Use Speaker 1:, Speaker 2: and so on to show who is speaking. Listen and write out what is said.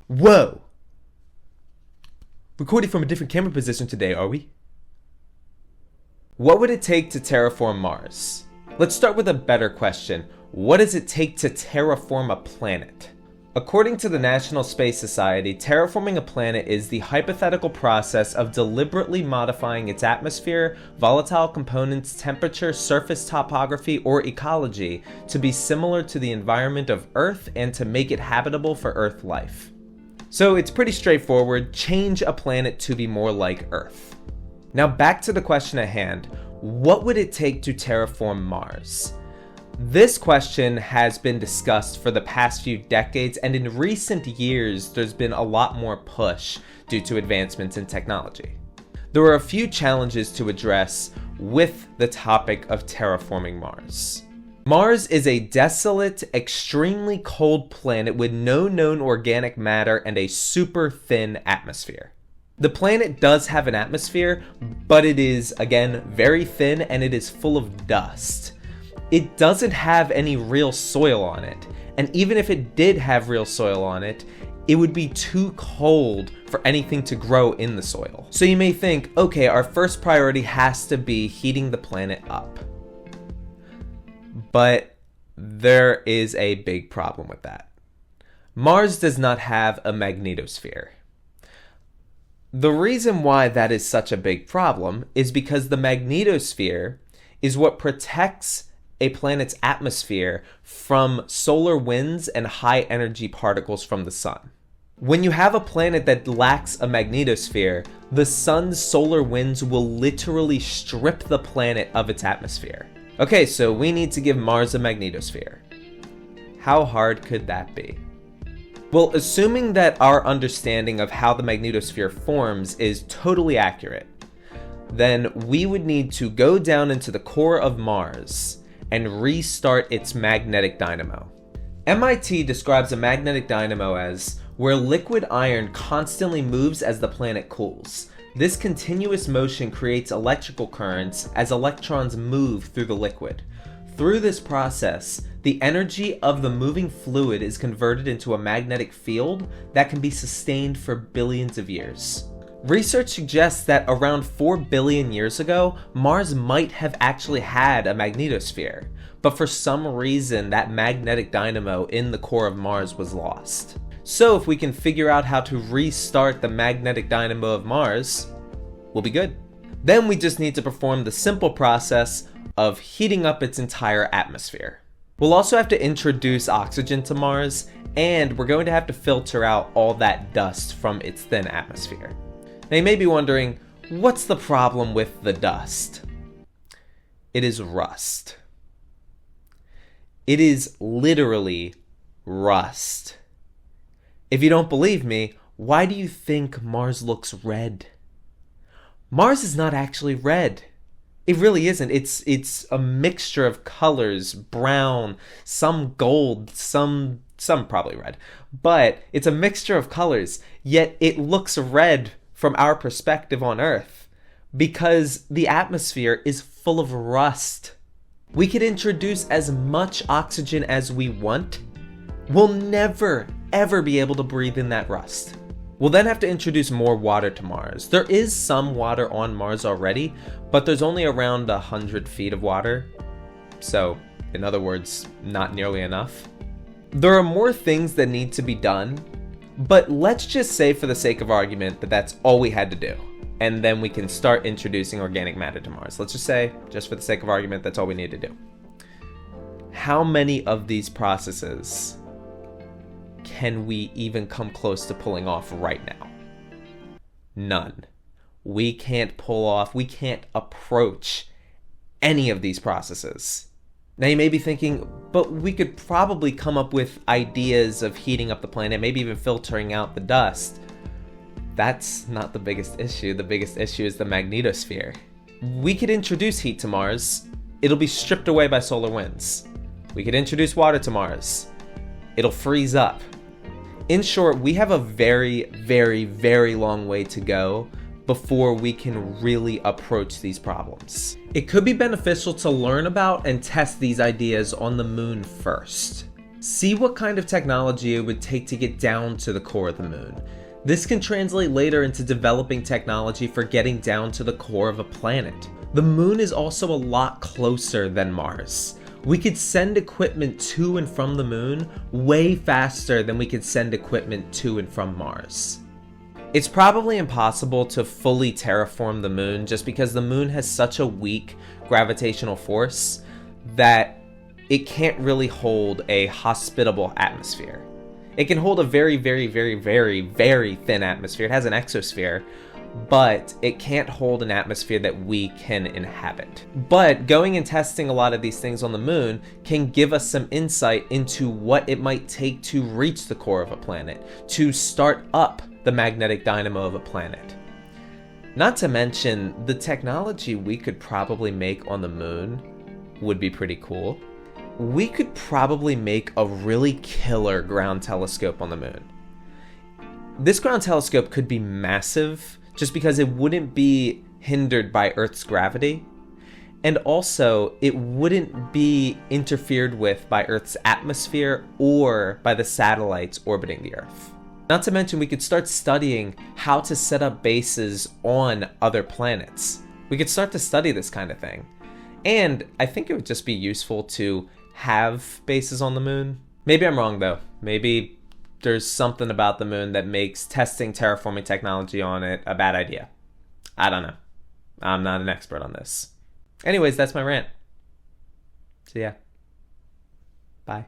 Speaker 1: Whoa! Recording from a different camera position today, are we? What would it take to terraform Mars? Let's start with a better question. What does it take to terraform a planet? According to the National Space Society, terraforming a planet is the hypothetical process of deliberately modifying its atmosphere, volatile components, temperature, surface topography, or ecology to be similar to the environment of Earth and to make it habitable for Earth life. So it's pretty straightforward. Change a planet to be more like Earth. Now back to the question at hand. What would it take to terraform Mars? This question has been discussed for the past few decades, and in recent years there's been a lot more push due to advancements in technology. There are a few challenges to address with the topic of terraforming Mars. Mars is a desolate, extremely cold planet with no known organic matter and a super thin atmosphere. The planet does have an atmosphere, but it is, again, very thin and it is full of dust. It doesn't have any real soil on it, and even if it did have real soil on it, it would be too cold for anything to grow in the soil. So you may think, okay, our first priority has to be heating the planet up. But there is a big problem with that. Mars does not have a magnetosphere. The reason why that is such a big problem is because the magnetosphere is what protects a planet's atmosphere from solar winds and high energy particles from the sun. When you have a planet that lacks a magnetosphere, the sun's solar winds will literally strip the planet of its atmosphere. Okay, so we need to give Mars a magnetosphere. How hard could that be? Well, assuming that our understanding of how the magnetosphere forms is totally accurate, then we would need to go down into the core of Mars and restart its magnetic dynamo. MIT describes a magnetic dynamo as where liquid iron constantly moves as the planet cools. This continuous motion creates electrical currents as electrons move through the liquid. Through this process, the energy of the moving fluid is converted into a magnetic field that can be sustained for billions of years. Research suggests that around 4 billion years ago, Mars might have actually had a magnetosphere, but for some reason that magnetic dynamo in the core of Mars was lost. So if we can figure out how to restart the magnetic dynamo of Mars, we'll be good. Then we just need to perform the simple process of heating up its entire atmosphere. We'll also have to introduce oxygen to Mars, and we're going to have to filter out all that dust from its thin atmosphere. Now you may be wondering, what's the problem with the dust? It is rust. It is literally rust. If you don't believe me, why do you think Mars looks red? Mars is not actually red. It really isn't. It's a mixture of colors, brown, some gold, some probably red. But it's a mixture of colors, yet it looks red from our perspective on Earth because the atmosphere is full of rust. We could introduce as much oxygen as we want. We'll never, ever be able to breathe in that rust. We'll then have to introduce more water to Mars. There is some water on Mars already, but there's only around 100 feet of water. So, in other words, not nearly enough. There are more things that need to be done, but let's just say for the sake of argument that that's all we had to do. And then we can start introducing organic matter to Mars. Let's just say, just for the sake of argument, that's all we need to do. How many of these processes can we even come close to pulling off right now? None. We can't approach any of these processes. Now you may be thinking, but we could probably come up with ideas of heating up the planet, maybe even filtering out the dust. That's not the biggest issue. The biggest issue is the magnetosphere. We could introduce heat to Mars. It'll be stripped away by solar winds. We could introduce water to Mars. It'll freeze up. In short, we have a very, very, very long way to go before we can really approach these problems. It could be beneficial to learn about and test these ideas on the moon first. See what kind of technology it would take to get down to the core of the moon. This can translate later into developing technology for getting down to the core of a planet. The moon is also a lot closer than Mars. We could send equipment to and from the moon way faster than we could send equipment to and from Mars. It's probably impossible to fully terraform the moon just because the moon has such a weak gravitational force that it can't really hold a hospitable atmosphere. It can hold a very, very, very, very, very thin atmosphere. It has an exosphere, but it can't hold an atmosphere that we can inhabit. But going and testing a lot of these things on the moon can give us some insight into what it might take to reach the core of a planet, to start up the magnetic dynamo of a planet. Not to mention, the technology we could probably make on the moon would be pretty cool. We could probably make a really killer ground telescope on the moon. This ground telescope could be massive just because it wouldn't be hindered by Earth's gravity, and also it wouldn't be interfered with by Earth's atmosphere or by the satellites orbiting the Earth. Not to mention, we could start studying how to set up bases on other planets. We could start to study this kind of thing. And I think it would just be useful to have bases on the moon. Maybe I'm wrong though. Maybe there's something about the moon that makes testing terraforming technology on it a bad idea. I don't know. I'm not an expert on this. Anyways, that's my rant. So yeah. Bye.